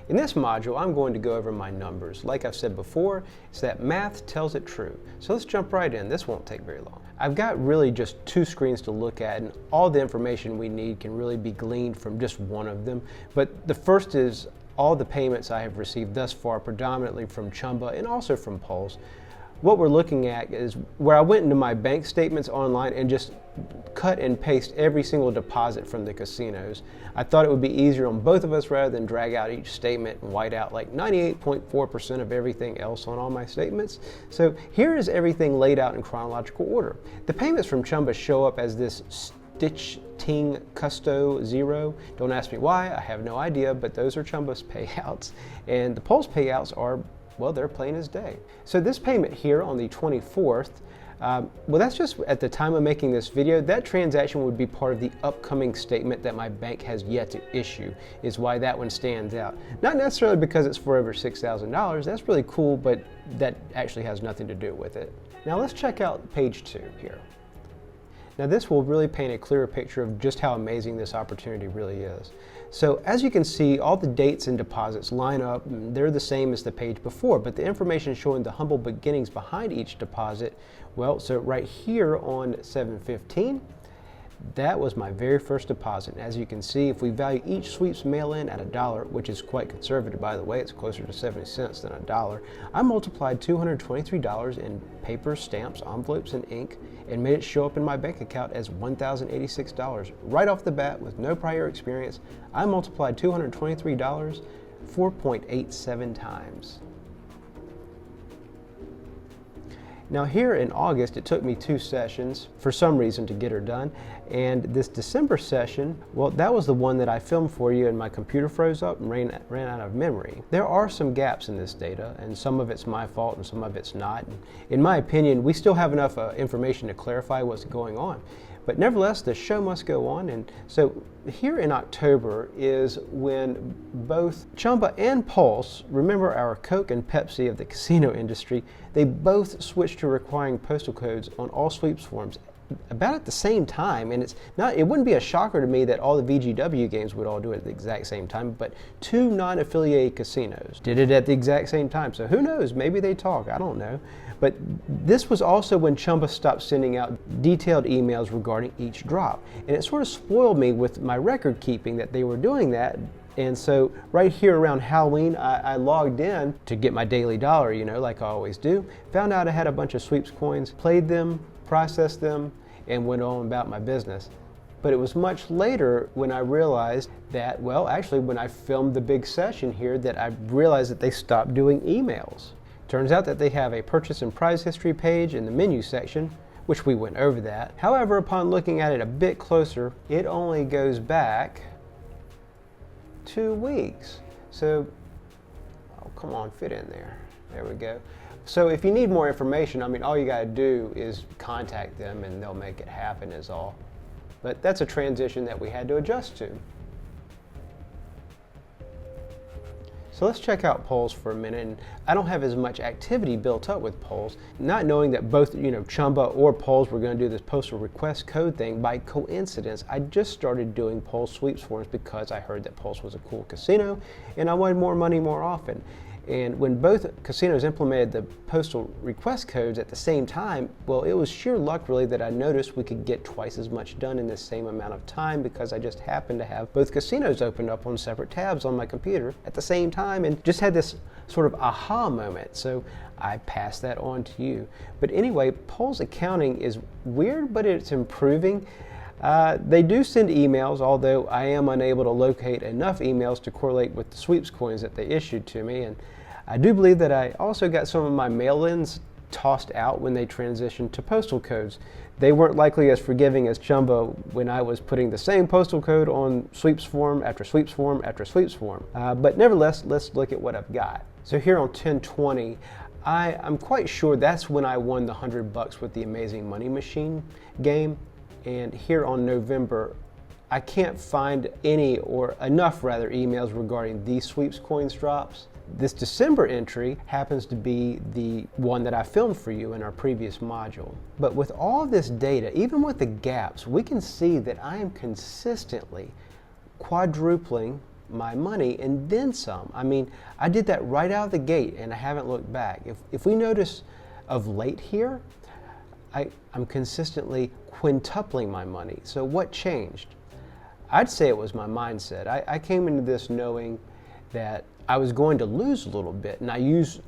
In this module, I'm going to go over my numbers. Like I've said before, it's that math tells it true. So let's jump right in. This won't take very long. I've got really just two screens to look at, and all the information we need can really be gleaned from just one of them. But the first is all the payments I have received thus far, predominantly from Chumba and also from Pulsz. What we're looking at is where I went into my bank statements online and just cut and paste every single deposit from the casinos. I thought it would be easier on both of us rather than drag out each statement and white out like 98.4% of everything else on all my statements. So here is everything laid out in chronological order. The payments from Chumba show up as this Stitch Ting Custo 0. Don't ask me why, I have no idea, but those are Chumba's payouts. And the Pulsz payouts are, well, they're plain as day. So this payment here on the 24th, well, that's just at the time of making this video. That transaction would be part of the upcoming statement that my bank has yet to issue, is why that one stands out. Not necessarily because it's for over $6,000, that's really cool, but that actually has nothing to do with it. Now let's check out page 2 here. Now this will really paint a clearer picture of just how amazing this opportunity really is. So as you can see, all the dates and deposits line up, and they're the same as the page before, but the information showing the humble beginnings behind each deposit, well, so right here on 7/15, that was my very first deposit. And as you can see, if we value each sweeps mail-in at $1, which is quite conservative, by the way, it's closer to 70 cents than $1, I multiplied $223 in paper, stamps, envelopes, and ink, and made it show up in my bank account as $1,086. Right off the bat, with no prior experience, I multiplied $223 4.87 times. Now here in August, it took me 2 sessions for some reason to get her done. And this December session, well, that was the one that I filmed for you and my computer froze up and ran out of memory. There are some gaps in this data, and some of it's my fault and some of it's not. In my opinion, we still have enough information to clarify what's going on. But nevertheless, the show must go on. And so here in October is when both Chumba and Pulsz, remember our Coke and Pepsi of the casino industry, they both switched to requiring postal codes on all sweeps forms about at the same time. And it wouldn't be a shocker to me that all the VGW games would all do it at the exact same time, but 2 non-affiliated casinos did it at the exact same time. So who knows, maybe they talk, I don't know. But this was also when Chumba stopped sending out detailed emails regarding each drop. And it sort of spoiled me with my record keeping that they were doing that. And so right here around Halloween, I logged in to get my daily dollar, you know, like I always do. Found out I had a bunch of sweeps coins, played them, processed them, and went on about my business. But it was much later when I realized that, well, actually when I filmed the big session here, that I realized that they stopped doing emails. Turns out that they have a purchase and prize history page in the menu section, which we went over that. However, upon looking at it a bit closer, it only goes back 2 weeks. So, oh, come on, fit in there. There we go. So if you need more information, I mean, all you gotta do is contact them and they'll make it happen is all. But that's a transition that we had to adjust to. So let's check out Pulsz for a minute. And I don't have as much activity built up with Pulsz, not knowing that both, Chumba or Pulsz were going to do this postal request code thing. By coincidence, I just started doing Pulsz sweeps forms because I heard that Pulsz was a cool casino and I wanted more money more often. And when both casinos implemented the postal request codes at the same time, well, it was sheer luck really that I noticed we could get twice as much done in the same amount of time, because I just happened to have both casinos opened up on separate tabs on my computer at the same time and just had this sort of aha moment. So I passed that on to you. But anyway, Pulsz accounting is weird, but it's improving. They do send emails, although I am unable to locate enough emails to correlate with the sweeps coins that they issued to me. And I do believe that I also got some of my mail-ins tossed out when they transitioned to postal codes. They weren't likely as forgiving as Chumba when I was putting the same postal code on sweeps form after sweeps form after sweeps form. But nevertheless, let's look at what I've got. So here on 10/20, I'm quite sure that's when I won the $100 with the Amazing Money Machine game. And here on November, I can't find any, or enough rather, emails regarding these sweeps coins drops. This December entry happens to be the one that I filmed for you in our previous module. But with all this data, even with the gaps, we can see that I am consistently quadrupling my money and then some. I mean, I did that right out of the gate and I haven't looked back. If we notice of late here, I'm consistently quintupling my money. So what changed? I'd say it was my mindset. I came into this knowing that I was going to lose a little bit, and I use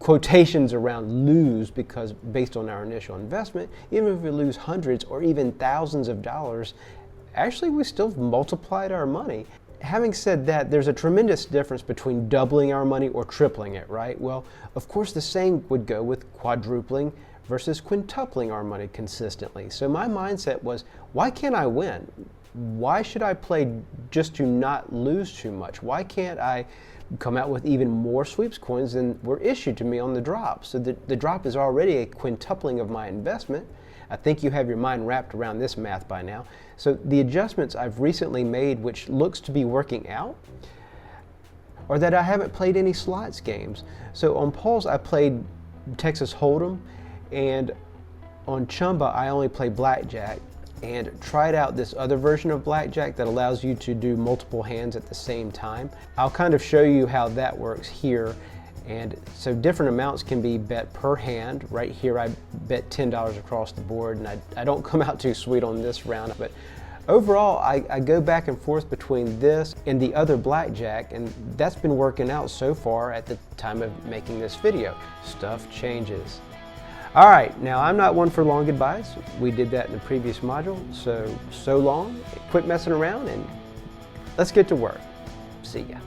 quotations around lose because based on our initial investment, even if we lose hundreds or even thousands of dollars, actually we still multiplied our money. Having said that, there's a tremendous difference between doubling our money or tripling it, right? Well, of course the same would go with quadrupling versus quintupling our money consistently. So my mindset was, why can't I win? Why should I play just to not lose too much? Why can't I come out with even more sweeps coins than were issued to me on the drop? So the drop is already a quintupling of my investment. I think you have your mind wrapped around this math by now. So the adjustments I've recently made, which looks to be working out, are that I haven't played any slots games. So on Pulsz, I played Texas Hold'em, and on Chumba, I only play blackjack, and tried out this other version of blackjack that allows you to do multiple hands at the same time. I'll kind of show you how that works here. And so different amounts can be bet per hand. Right here I bet $10 across the board, and I don't come out too sweet on this round, but overall I go back and forth between this and the other blackjack, and that's been working out so far at the time of making this video. Stuff changes. All right, now I'm not one for long goodbyes. We did that in the previous module, so long. Quit messing around and let's get to work. See ya.